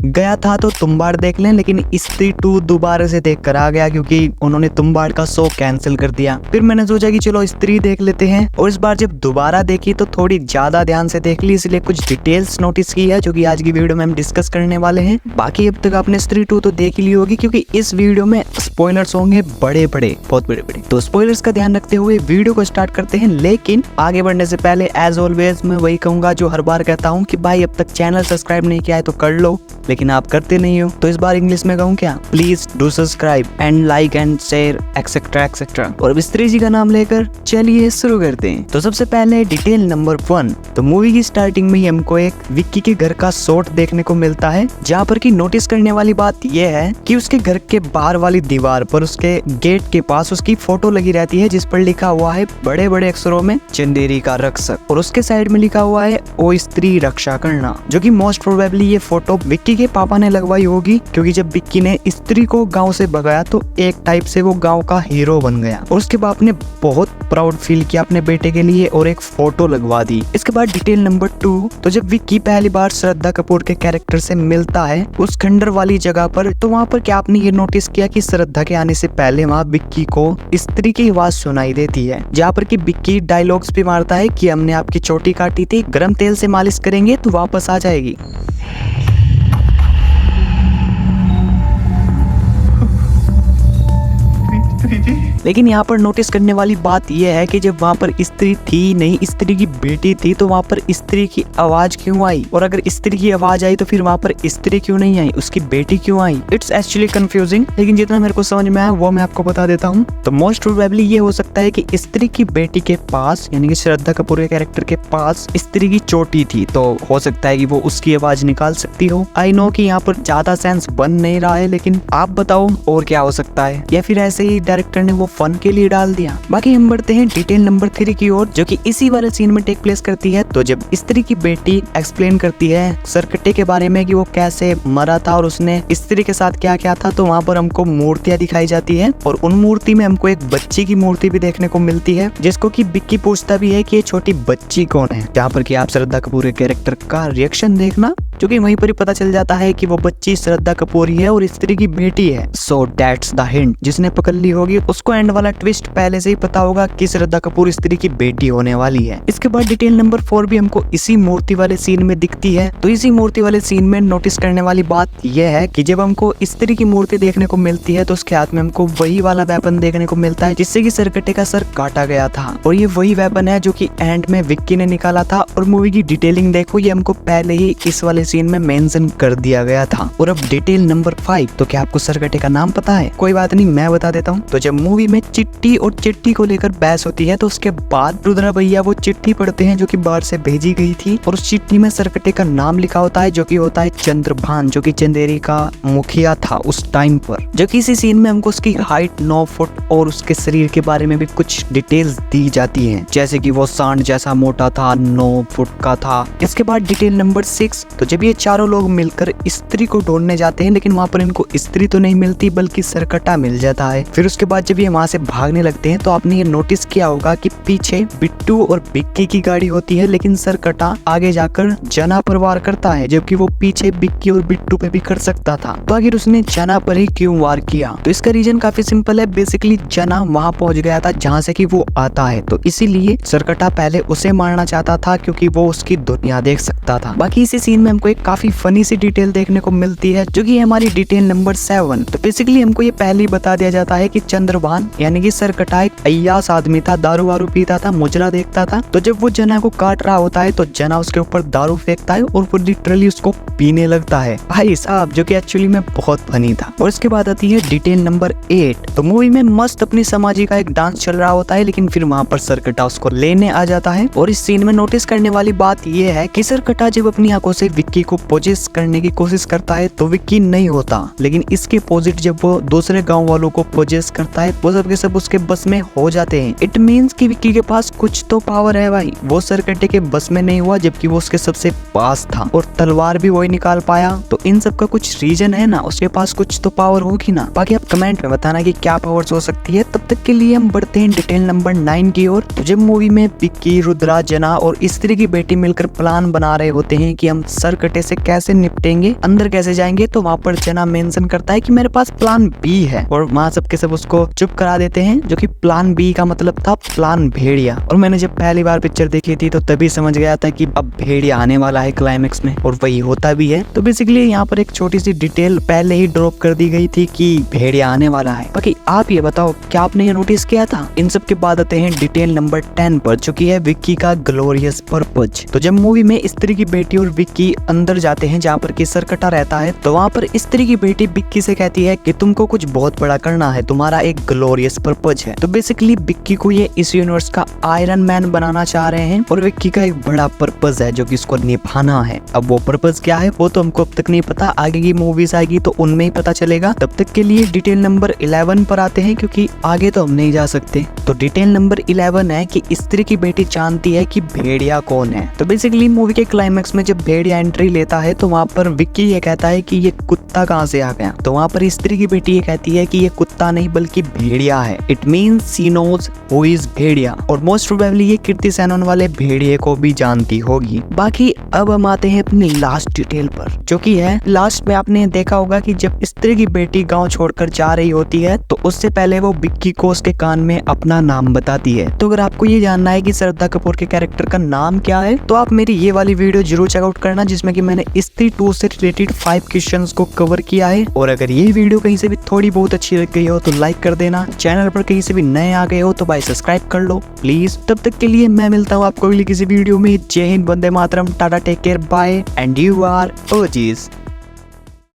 गया था तो तुम्बाड़ देख लें, लेकिन स्त्री 2 दोबारा से देख कर आ गया क्योंकि उन्होंने तुम्बाड़ का शो कैंसिल कर दिया। फिर मैंने सोचा कि चलो स्त्री देख लेते हैं, और इस बार जब दोबारा देखी तो थोड़ी ज्यादा ध्यान से देख ली, इसलिए कुछ डिटेल्स नोटिस की है जो कि आज की वीडियो में हम डिस्कस करने वाले हैं। बाकी अब तक आपने स्त्री 2 तो देख ही ली होगी क्योंकि इस वीडियो में स्पॉयलर्स होंगे बहुत बड़े। तो स्पॉयलर्स का ध्यान रखते हुए वीडियो को स्टार्ट करते हैं, लेकिन आगे बढ़ने से पहले एज ऑलवेज मैं वही कहूंगा जो हर बार कहता हूँ कि भाई अब तक चैनल सब्सक्राइब नहीं किया है तो कर लो, लेकिन आप करते नहीं हो। तो इस बार इंग्लिश में कहूँ क्या, please do subscribe and like and share etcetera etcetera. और अब स्त्री जी का नाम लेकर चलिए शुरू करते हैं। तो सबसे पहले डिटेल नंबर 1, तो मूवी की स्टार्टिंग में ही हमको एक विक्की के घर का शॉट देखने को मिलता है, जहाँ पर की नोटिस करने वाली बात यह है कि उसके घर के बाहर वाली दीवार पर उसके गेट के पास उसकी फोटो लगी रहती है जिस पर लिखा हुआ है बड़े बड़े अक्षरों में चंदेरी का रक्षक, और उसके साइड में लिखा हुआ है ओ स्त्री रक्षा करना, जो कि मोस्ट प्रोबेबली ये फोटो विक्की के पापा ने लगवाई होगी क्योंकि जब विक्की ने स्त्री को गांव से भगाया तो एक टाइप से वो गांव का हीरो बन गया, और उसके बाप ने बहुत प्राउड फील किया अपने बेटे के लिए और एक फोटो लगवा दी। इसके बाद डिटेल नंबर 2, तो जब विक्की पहली बार श्रद्धा कपूर के कैरेक्टर से मिलता है उस खंडर वाली जगह पर, तो वहाँ पर क्या आपने ये नोटिस किया कि श्रद्धा के आने से पहले वहाँ विक्की को स्त्री की आवाज सुनाई देती है, जहाँ पर कि विक्की डायलॉग्स भी मारता है कि हमने आपकी चोटी काटी थी, गर्म तेल से मालिश करेंगे तो वापस आ जाएगी। लेकिन यहाँ पर नोटिस करने वाली बात यह है कि जब वहाँ पर स्त्री थी नहीं, स्त्री की बेटी थी, तो वहाँ पर स्त्री की आवाज क्यों आई, और अगर स्त्री की आवाज आई तो फिर वहाँ पर स्त्री क्यों नहीं आई, उसकी बेटी क्यों आई। इट्स एक्चुअली कंफ्यूजिंग, लेकिन जितना मेरे को समझ में आया वो मैं आपको बता देता हूँ। तो मोस्ट प्रोबेबली ये हो सकता है कि स्त्री की बेटी के पास यानी कि श्रद्धा कपूर के कैरेक्टर के पास स्त्री की चोटी थी, तो हो सकता है कि वो उसकी आवाज निकाल सकती हो। आई नो कि यहाँ पर ज्यादा सेंस बन नहीं रहा है, लेकिन आप बताओ और क्या हो सकता है, या फिर ऐसे ही डायरेक्टर ने वो फन के लिए डाल दिया। बाकी हम बढ़ते हैं डिटेल नंबर 3 की ओर, जो कि इसी वाले सीन में टेक प्लेस करती है। तो जब स्त्री की बेटी एक्सप्लेन करती है सरकटे के बारे में कि वो कैसे मरा था और उसने स्त्री के साथ क्या क्या था, तो वहाँ पर हमको मूर्तियां दिखाई जाती है, और उन मूर्ति में हमको एक बच्ची की मूर्ति भी देखने को मिलती है, जिसको कि विक्की पूछता भी है कि ये छोटी बच्ची कौन है, जहाँ पर कि आप श्रद्धा कपूर के कैरेक्टर का रिएक्शन देखना, जो कि वहीं पर ही पता चल जाता है कि वो बच्ची श्रद्धा कपूर ही है और स्त्री की बेटी है। सो दैट्स द हिंट, जिसने पकड़ ली होगी उसको एंड वाला ट्विस्ट पहले से ही पता होगा कि श्रद्धा कपूर स्त्री की बेटी होने वाली है। इसके बाद डिटेल नंबर 4 भी हमको इसी मूर्ति वाले सीन में दिखती है। तो इसी मूर्ति वाले सीन में नोटिस करने वाली बात यह है कि जब हमको स्त्री की मूर्ति देखने को मिलती है तो उसके हाथ में हमको वही वाला वेपन देखने को मिलता है जिससे कि सरकटे का सर काटा गया था, और ये वही वेपन है जो कि एंड में विक्की ने निकाला था। और मूवी की डिटेलिंग देखो, ये हमको पहले ही इस वाले सीन में मेंशन कर दिया गया था। और अब डिटेल नंबर 5, तो क्या आपको सरकटे का नाम पता है? कोई बात नहीं, मैं बता देता हूँ। तो जब मूवी में चिट्ठी और चिट्ठी को लेकर बहस होती है तो उसके बाद रुद्रा भैया वो चिट्ठी पढ़ते हैं जो कि बाहर से भेजी गई थी, और उस चिट्ठी में सरकटे का नाम लिखा होता है जो कि होता है चंद्रभान, जो कि चंदेरी का मुखिया था उस टाइम पर। जो कि इसी सीन में हमको उसकी हाइट 9 फुट और उसके शरीर के बारे में भी कुछ डिटेल्स दी जाती है, जैसे कि वो सांड जैसा मोटा था, 9 फुट का था। इसके बाद डिटेल नंबर 6, तो जब ये चारों लोग मिलकर स्त्री को ढूंढने जाते हैं, लेकिन वहाँ पर इनको स्त्री तो नहीं मिलती बल्कि सरकटा मिल जाता है। फिर उसके बाद जब ये वहाँ से भागने लगते हैं तो आपने ये नोटिस किया होगा कि पीछे बिट्टू और बिक्की की गाड़ी होती है, लेकिन सरकटा आगे जाकर जना पर वार करता है, जबकि वो पीछे बिक्की और बिट्टू पे भी कर सकता था। तो आखिर उसने जना पर ही क्यों वार किया? तो इसका रीजन काफी सिंपल है, बेसिकली जना वहाँ पहुंच गया था जहाँ से कि वो आता है, तो इसीलिए सरकटा पहले उसे मारना चाहता था क्योंकि वो उसकी दुनिया देख सकता था। बाकी इसी सीन में हमको एक काफी फनी सी डिटेल देखने को मिलती है जो कि हमारी डिटेल नंबर 7। तो बेसिकली हमको ये पहले ही बता दिया जाता है कि चंद्रभान यानी कि सरकटा एक अय्यास आदमी था, दारू वारू पीता था, मुजरा देखता था। तो जब वो जना को काट रहा होता है तो जना उसके ऊपर दारू फेंकता है और वो लिटरली उसको पीने लगता है भाई साहब, जो कि एक्चुअली में बहुत फनी था। और इसके बाद आती है डिटेल नंबर 8। तो मूवी में मस्त अपनी समाजी का एक डांस चल रहा होता है, लेकिन फिर वहाँ पर सरकटा उसको लेने आ जाता है। और इस सीन में नोटिस करने वाली बात यह है कि सरकटा जब अपनी आंखों से विक्की को पोजेस करने की कोशिश करता है तो विक्की नहीं होता, लेकिन इसके अपोजिट जब वो दूसरे गाँव वालों को पोजेस करता है वो सब के सब उसके बस में हो जाते हैं। इट मीन्स कि विक्की के पास कुछ तो पावर है भाई। वो सरकटे के बस में नहीं हुआ जबकि वो उसके सबसे पास था और तलवार भी वही निकाल पाया। तो इन सब का कुछ रीजन है ना, उसके पास कुछ तो पावर होगी ना। बाकी आप कमेंट में बताना कि क्या पावर्स हो सकती है। तब तक के लिए हम बढ़ते हैं डिटेल नंबर 9 की ओर। तो जब मूवी में विक्की, रुद्रा, जना और स्त्री की बेटी मिलकर प्लान बना रहे होते हैं कि हम सरकटे से कैसे निपटेंगे, अंदर कैसे जाएंगे, तो वहाँ पर जना मेंशन करता है कि मेरे पास प्लान बी है और वहाँ सबके सब उसको चुप करा देते हैं, जो कि प्लान बी का मतलब था प्लान भेड़िया। और मैंने जब पहली बार पिक्चर देखी थी तो तभी समझ गया था कि अब भेड़िया आने वाला है क्लाइमेक्स में, और वही होता भी है। तो बेसिकली यहाँ पर एक छोटी सी डिटेल पहले ही ड्रॉप कर दी गई थी कि भेड़िया आने वाला है। बाकी आप ये बताओ, क्या आपने ये नोटिस किया था? इन सब के बाद आते हैं डिटेल नंबर 10 पर, जो कि है विक्की का ग्लोरियस पर्पज। तो जब मूवी में स्त्री की बेटी और विक्की अंदर जाते हैं जहाँ पर कि सरकटा रहता है, तो वहाँ पर स्त्री की बेटी विक्की से कहती है कि तुमको कुछ बहुत बड़ा करना है, तुम्हारा एक ग्लोरियस पर्पज है। तो बेसिकली विक्की को ये इस यूनिवर्स का आयरन मैन बनाना चाह रहे हैं और विक्की का एक बड़ा पर्पज है जो कि इसको निभाना है। अब वो पर्पज क्या है वो तो हमको अब तक नहीं पता, आगे की मूवीज आएगी तो उनमें ही पता चलेगा। तब तक के लिए डिटेल नंबर 11 पर आते हैं, क्योंकि आगे तो हम नहीं जा सकते। तो डिटेल नंबर 11 है कि स्त्री की बेटी जानती है कि भेड़िया कौन है। तो बेसिकली मूवी के क्लाइमेक्स में जब भेड़िया एंट्री लेता है तो वहाँ पर विक्की ये कहता है कि ये कुत्ता कहाँ से आ गया। तो वहाँ पर स्त्री की बेटी ये कहती है कि ये कुत्ता नहीं बल्कि भेड़िया है। It means she knows who is भेड़िया, और मोस्ट प्रोबेबली ये कीर्ति सेनन वाले भेड़िए को भी जानती होगी। बाकी अब हम आते हैं अपनी लास्ट डिटेल पर, जो कि है लास्ट में आपने देखा होगा कि जब स्त्री की बेटी गांव छोड़कर जा रही होती है तो उससे पहले वो विक्की को उसके कान में अपना नाम बताती है। तो अगर आपको ये जानना है कि श्रद्धा कपूर के कैरेक्टर का नाम क्या है तो आप मेरी ये वाली वीडियो जरूर चेकआउट करना, जिसमें कि मैंने स्त्री 2 से रिलेटेड 5 क्वेश्चंस को कवर किया है। और अगर ये वीडियो कहीं से भी थोड़ी बहुत अच्छी लग गई हो तो लाइक कर देना। चैनल पर कहीं से भी नए आ गए हो तो भाई सब्सक्राइब कर लो प्लीज। तब तक के लिए मैं मिलता हूँ आपको अगली किसी वीडियो में। जय हिंद, वंदे मातरम, tata, take care, bye and you are OGs.